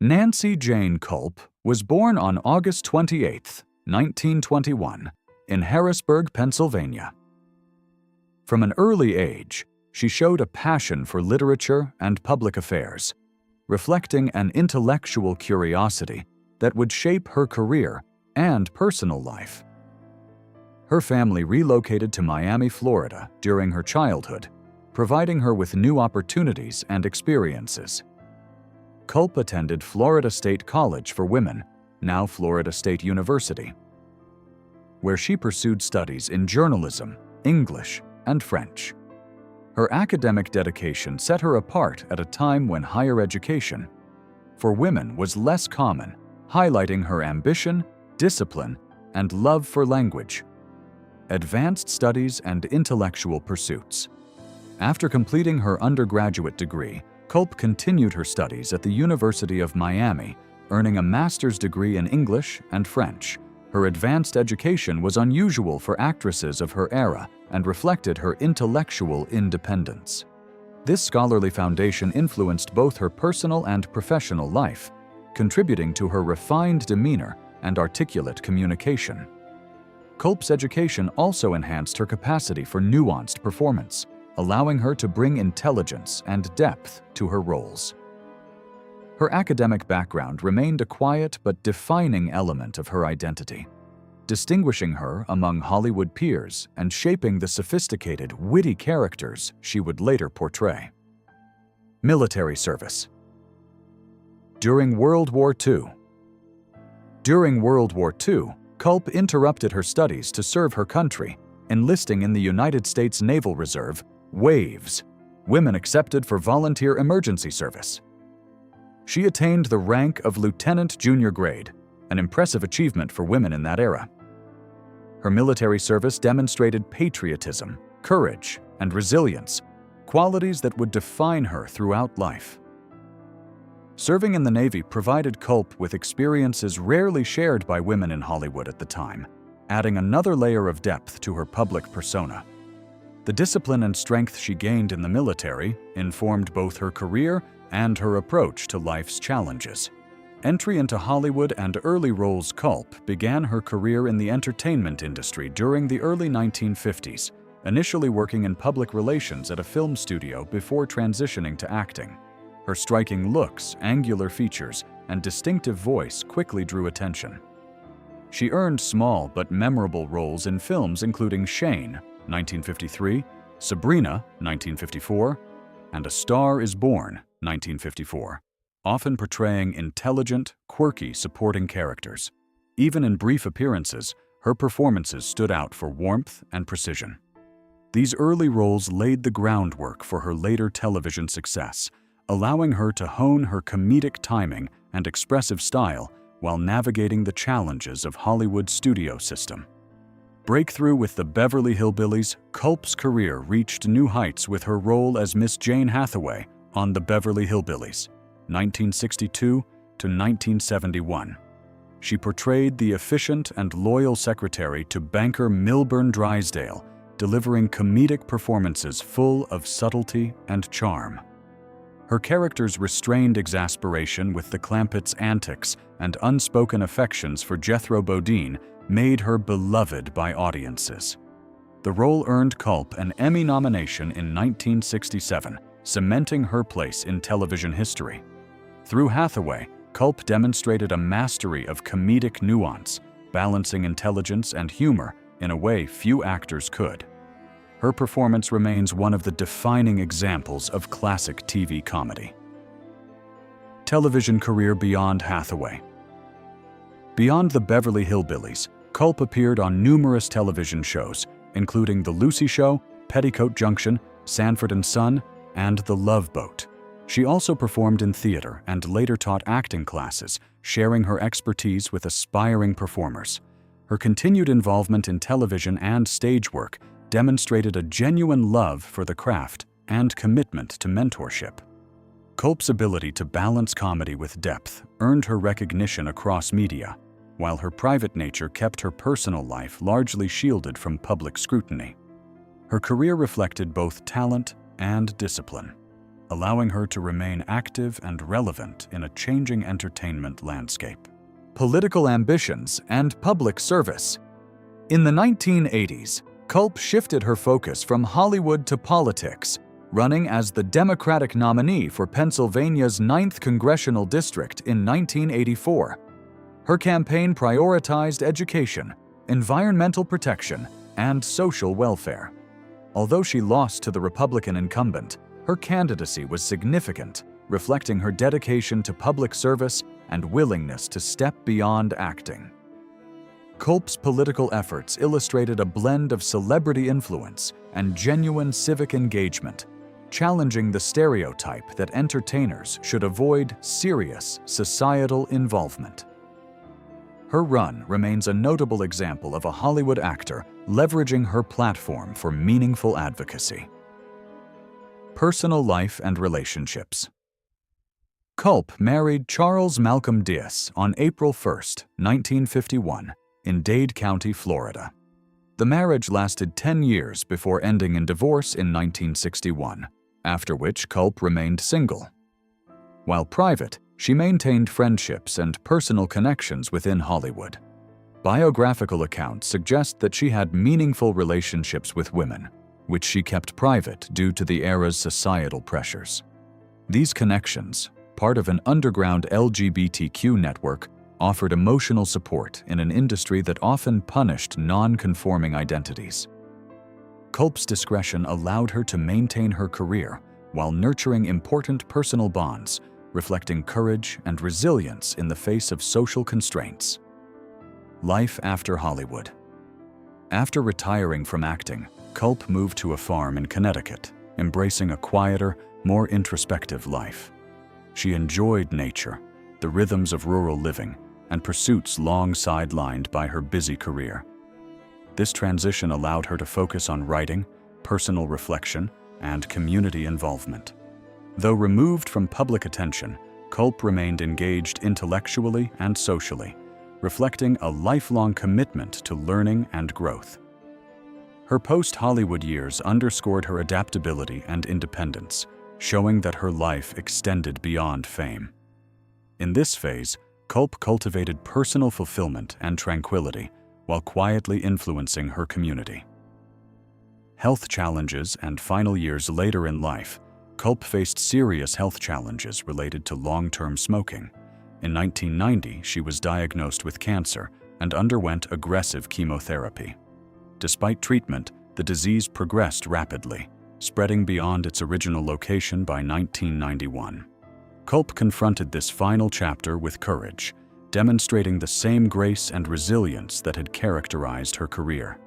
Nancy Jane Kulp was born on August 28, 1921, in Harrisburg, Pennsylvania. From an early age, she showed a passion for literature and public affairs, reflecting an intellectual curiosity that would shape her career and personal life. Her family relocated to Miami, Florida during her childhood, providing her with new opportunities and experiences. Kulp attended Florida State College for Women, now Florida State University, where she pursued studies in journalism, English, and French. Her academic dedication set her apart at a time when higher education for women was less common, highlighting her ambition, discipline, and love for language, advanced studies, and intellectual pursuits. After completing her undergraduate degree, Kulp continued her studies at the University of Miami, earning a master's degree in English and French. Her advanced education was unusual for actresses of her era and reflected her intellectual independence. This scholarly foundation influenced both her personal and professional life, contributing to her refined demeanor and articulate communication. Kulp's education also enhanced her capacity for nuanced performance, allowing her to bring intelligence and depth to her roles. Her academic background remained a quiet but defining element of her identity, distinguishing her among Hollywood peers and shaping the sophisticated, witty characters she would later portray. Military service. During World War II. During World War II, Kulp interrupted her studies to serve her country, enlisting in the United States Naval Reserve, WAVES, Women Accepted for Volunteer Emergency Service. She attained the rank of lieutenant junior grade, an impressive achievement for women in that era. Her military service demonstrated patriotism, courage, and resilience, qualities that would define her throughout life. Serving in the Navy provided Kulp with experiences rarely shared by women in Hollywood at the time, adding another layer of depth to her public persona. The discipline and strength she gained in the military informed both her career and her approach to life's challenges. Entry into Hollywood and early roles. Kulp began her career in the entertainment industry during the early 1950s, initially working in public relations at a film studio before transitioning to acting. Her striking looks, angular features, and distinctive voice quickly drew attention. She earned small but memorable roles in films including Shane, 1953, Sabrina, 1954, and A Star is Born, 1954, often portraying intelligent, quirky supporting characters. Even in brief appearances, her performances stood out for warmth and precision. These early roles laid the groundwork for her later television success, allowing her to hone her comedic timing and expressive style while navigating the challenges of Hollywood's studio system. Breakthrough with the Beverly Hillbillies. Kulp's career reached new heights with her role as Miss Jane Hathaway on The Beverly Hillbillies, 1962 to 1971. She portrayed the efficient and loyal secretary to banker Milburn Drysdale, delivering comedic performances full of subtlety and charm. Her character's restrained exasperation with the Clampetts' antics and unspoken affections for Jethro Bodine made her beloved by audiences. The role earned Kulp an Emmy nomination in 1967, cementing her place in television history. Through Hathaway, Kulp demonstrated a mastery of comedic nuance, balancing intelligence and humor in a way few actors could. Her performance remains one of the defining examples of classic TV comedy. Television career beyond Hathaway. Beyond The Beverly Hillbillies, Kulp appeared on numerous television shows, including The Lucy Show, Petticoat Junction, Sanford and Son, and The Love Boat. She also performed in theater and later taught acting classes, sharing her expertise with aspiring performers. Her continued involvement in television and stage work demonstrated a genuine love for the craft and commitment to mentorship. Kulp's ability to balance comedy with depth earned her recognition across media, while her private nature kept her personal life largely shielded from public scrutiny. Her career reflected both talent and discipline. allowing her to remain active and relevant in a changing entertainment landscape. Political ambitions and public service. In the 1980s, Kulp shifted her focus from Hollywood to politics, running as the Democratic nominee for Pennsylvania's 9th Congressional District in 1984. Her campaign prioritized education, environmental protection, and social welfare. Although she lost to the Republican incumbent, her candidacy was significant, reflecting her dedication to public service and willingness to step beyond acting. Kulp's political efforts illustrated a blend of celebrity influence and genuine civic engagement, challenging the stereotype that entertainers should avoid serious societal involvement. Her run remains a notable example of a Hollywood actor leveraging her platform for meaningful advocacy. Personal life and relationships. Kulp married Charles Malcolm Diaz on April 1, 1951, in Dade County, Florida. The marriage lasted 10 years before ending in divorce in 1961, after which Kulp remained single. While private, she maintained friendships and personal connections within Hollywood. Biographical accounts suggest that she had meaningful relationships with women, which she kept private due to the era's societal pressures. These connections, part of an underground LGBTQ network, offered emotional support in an industry that often punished non-conforming identities. Kulp's discretion allowed her to maintain her career while nurturing important personal bonds, reflecting courage and resilience in the face of social constraints. Life after Hollywood. After retiring from acting, Kulp moved to a farm in Connecticut, embracing a quieter, more introspective life. She enjoyed nature, the rhythms of rural living, and pursuits long sidelined by her busy career. This transition allowed her to focus on writing, personal reflection, and community involvement. Though removed from public attention, Kulp remained engaged intellectually and socially, reflecting a lifelong commitment to learning and growth. Her post-Hollywood years underscored her adaptability and independence, showing that her life extended beyond fame. In this phase, Kulp cultivated personal fulfillment and tranquility while quietly influencing her community. Health challenges and final years later in life, Kulp faced serious health challenges related to long-term smoking. In 1990, she was diagnosed with cancer and underwent aggressive chemotherapy. Despite treatment, the disease progressed rapidly, spreading beyond its original location by 1991. Kulp confronted this final chapter with courage, demonstrating the same grace and resilience that had characterized her career.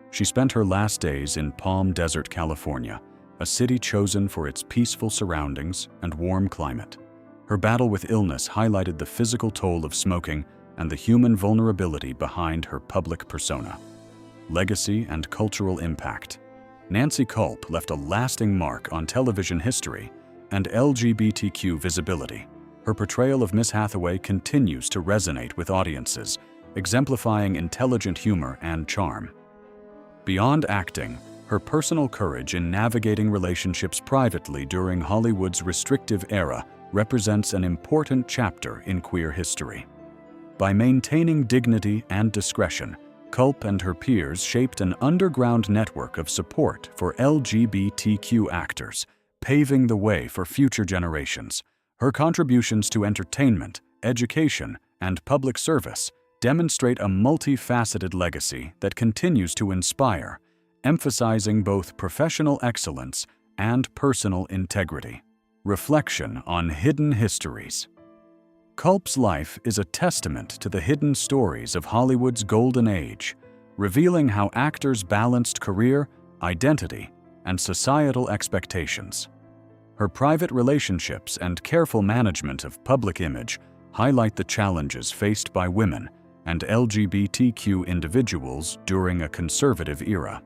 She spent her last days in Palm Desert, California, a city chosen for its peaceful surroundings and warm climate. Her battle with illness highlighted the physical toll of smoking and the human vulnerability behind her public persona. Legacy and cultural impact. Nancy Kulp left a lasting mark on television history and LGBTQ visibility. Her portrayal of Miss Hathaway continues to resonate with audiences, exemplifying intelligent humor and charm. Beyond acting, her personal courage in navigating relationships privately during Hollywood's restrictive era represents an important chapter in queer history. By maintaining dignity and discretion, Kulp and her peers shaped an underground network of support for LGBTQ actors, paving the way for future generations. Her contributions to entertainment, education, and public service demonstrate a multifaceted legacy that continues to inspire, emphasizing both professional excellence and personal integrity. Reflection on hidden histories. Kulp's life is a testament to the hidden stories of Hollywood's golden age, revealing how actors balanced career, identity, and societal expectations. Her private relationships and careful management of public image highlight the challenges faced by women and LGBTQ individuals during a conservative era.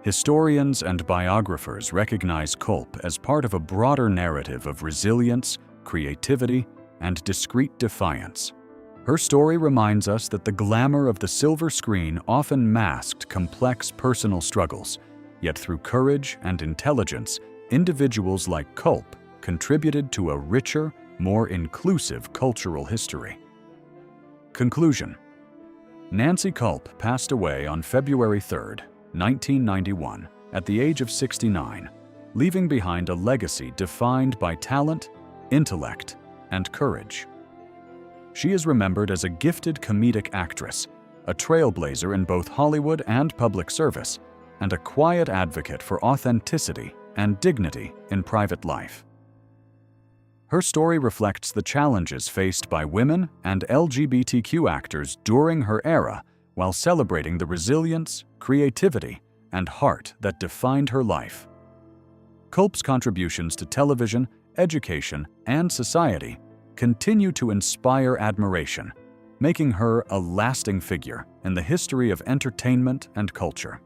Historians and biographers recognize Kulp as part of a broader narrative of resilience, creativity, and discreet defiance. Her story reminds us that the glamour of the silver screen often masked complex personal struggles, yet through courage and intelligence, individuals like Kulp contributed to a richer, more inclusive cultural history. Conclusion. Nancy Kulp passed away on February 3, 1991, at the age of 69, leaving behind a legacy defined by talent, intellect, and courage. She is remembered as a gifted comedic actress, a trailblazer in both Hollywood and public service, and a quiet advocate for authenticity and dignity in private life. Her story reflects the challenges faced by women and LGBTQ actors during her era, while celebrating the resilience, creativity, and heart that defined her life. Kulp's contributions to television, education, and society continue to inspire admiration, making her a lasting figure in the history of entertainment and culture.